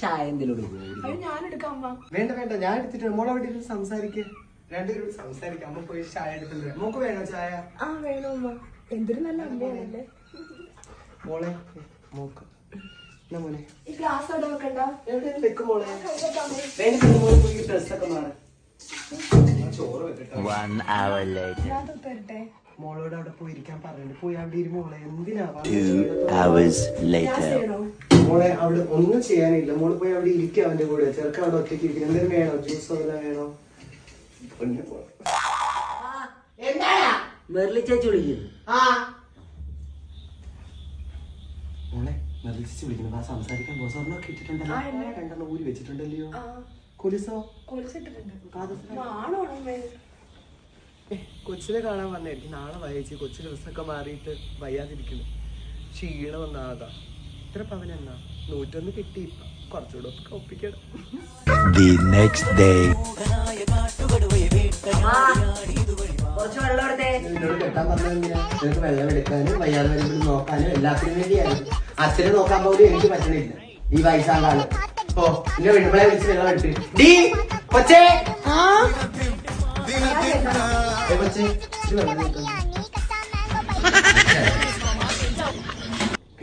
ചായ എന്തെങ്കിലും വേണ്ട വേണ്ട, ഞാൻ എടുത്തിട്ട് മോളെ അവിടെ സംസാരിക്കേ. രണ്ടുപേരും സംസാരിക്കാം. അമ്മ പോയി ചായ എടുത്തിട്ട് മോക്ക് വേണോ ചായ? ആ വേണോ അമ്മ, എന്തൊരു നല്ല അമ്മയാണല്ലേ മോളെ. മോക്ക് മോനെ ഈ ഗ്ലാസ് അവിടെ വെക്കണ്ട, എവിടെ വെക്കും മോളെ? വേണ്ട മോളെ പോയി ഡ്രസ്സൊക്കെ മാറി ചോറ് വെക്കട്ടെ. ഞാൻ തൊട്ടരട്ടെ. മോളോട് അവിടെ പോയി ഇരിക്കാൻ പറഞ്ഞിട്ട് പോയി അവിടെ ഇരു മോളെ. എന്തിനാ മോളെ അവിടെ ഒന്നും ചെയ്യാനില്ല. മോള് പോയി അവിടെ ഇരിക്കുക അവന്റെ കൂടെ. ചെറുക്ക അവിടെ ഒറ്റയ്ക്ക് ഇരിക്കണം. എന്തെങ്കിലും വേണോ? ജ്യൂസ് വല്ല വേണോ? മെർലി ചേച്ചി വിളിക്കുന്നു. മോളെ മെർലി ചേച്ചി വിളിക്കുന്നു. ആ സംസാരിക്കാൻ പോ. സ്വർണ്ണൊക്കെ ഇട്ടിട്ടുണ്ടല്ലോ, രണ്ടെണ്ണം ഊരി വെച്ചിട്ടുണ്ടല്ലോ. കൊലുസോ? കൊച്ചിനെ കാണാൻ വന്നായിരിക്കും. നാളെ വയച്ചി കൊച്ചു ദിവസമൊക്കെ മാറിയിട്ട് വയ്യാതിരിക്കുന്നു. ക്ഷീണം വന്നാകാ. ഇത്ര പവനെന്നാ 101 കിട്ടി. ഇപ്പൊ കുറച്ചുകൂടെ ഒപ്പിക്കണം. എന്നോട് കെട്ടാൻ പറഞ്ഞാൽ നിനക്ക് വെള്ളം എടുക്കാനും വയ്യാതെ വരുമ്പോൾ നോക്കാനും എല്ലാത്തിനും വേണ്ടിയായിരുന്നു. അച്ഛനെ നോക്കാൻ പോലും എനിക്ക് പറ്റണില്ല ഈ വയസ്സാകാലം. ഓ എന്നെ വീട്ടുകളെ വിളിച്ച് വെള്ളം എടുത്ത് കൊച്ചേ കൊച്ചേ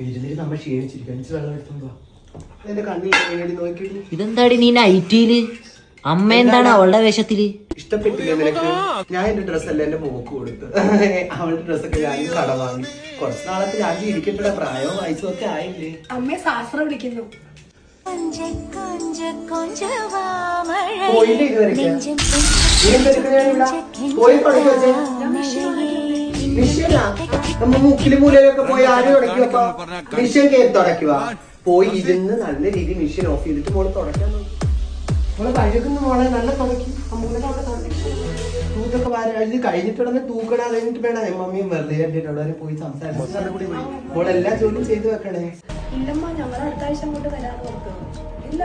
ഇരുന്നിട്ട് നമ്മൾ ക്ഷീണിച്ചിരിക്കും. വെള്ളം എടുത്തോണ്ടോ. എന്റെ കണ്ണിൽ നോക്കി. ഇതെന്താടി നീ നൈറ്റിയില്? അമ്മ എന്താണ് അവളുടെ വേഷത്തില്? ഇഷ്ടപ്പെട്ടില്ല നിനക്ക്? ഞാൻ എന്റെ ഡ്രസ്സല്ല എന്റെ മോക്ക് കൊടുത്ത്. അവളുടെ ഡ്രസ്സൊക്കെ ഞാൻ കട വാങ്ങി. കുറച്ച് നാളത്തെ ഞാൻ ഇരിക്കട്ടെ. പ്രായവും വയസ്സും ഒക്കെ ആയില്ലേ. അമ്മയെ ശാസ്ത്രം വിളിക്കുന്നു. പോയില്ലേ ഇതുവരെ? പോയി തുടക്കി വെച്ചേ. മിഷ്യനാ നമ്മ മൂക്കില് മൂലയിലൊക്കെ പോയി ആരും തുടക്കി വെക്കാം. മിഷ്യൻ കയറി തുടക്കുക. പോയി ഇരുന്ന് നല്ല രീതിയിൽ മിഷ്യൻ ഓഫ് ചെയ്തിട്ട് മോള് തുടക്കാൻ നോക്കി. മോളെ കഴുകുന്നു മോളെ. നല്ല തുടക്കി. അമ്മൂടെ അവിടെ തൂക്കൊക്കെ ഇത് കഴിഞ്ഞിട്ടുടനെ തൂക്കണ. അത് കഴിഞ്ഞിട്ട് വേണം മമ്മിയും വെറുതെ കണ്ടിട്ട് അവിടെ പോയി സംസാരിച്ചു കൂടി പോയി. മോളെല്ലാ ജോലിയും ചെയ്തു വെക്കണേ. ഇല്ലമ്മ, ഞങ്ങൾ അടുത്ത ആഴ്ച അങ്ങോട്ട് വരാന്ന് ഓർത്തു. ഇല്ല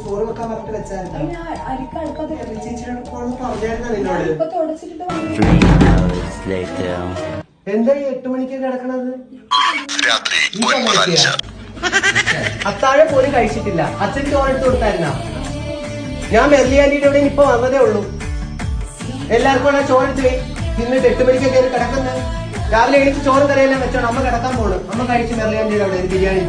ചോറ് വെക്കാൻ പറഞ്ഞിട്ട് വെച്ചാൽ ചേച്ചിയോട് പറഞ്ഞായിരുന്ന നിന്നോട്. എന്താ ഈ 8 മണിക്ക് കിടക്കണത്? അത്താഴം പോലും കഴിച്ചിട്ടില്ല. അച്ഛൻ ചോറെടുത്ത് കൊടുത്തായിരുന്ന? ഞാൻ മെർലിയാൻഡിയുടെ ഇവിടെ ഇപ്പൊ വന്നതേ ഉള്ളൂ. എല്ലാവർക്കും ചോറെടുത്ത് പോയി നിന്നിട്ട് 8 മണിക്ക് കയറി കിടക്കുന്നത്. രാവിലെ എനിക്ക് ചോറ് കറിയെല്ലാം വെച്ചോണം. അമ്മ കിടക്കാൻ പോകണം. അമ്മ കഴിച്ച് മെർലിയാൻഡിയുടെ അവിടെ ബിരിയാണി.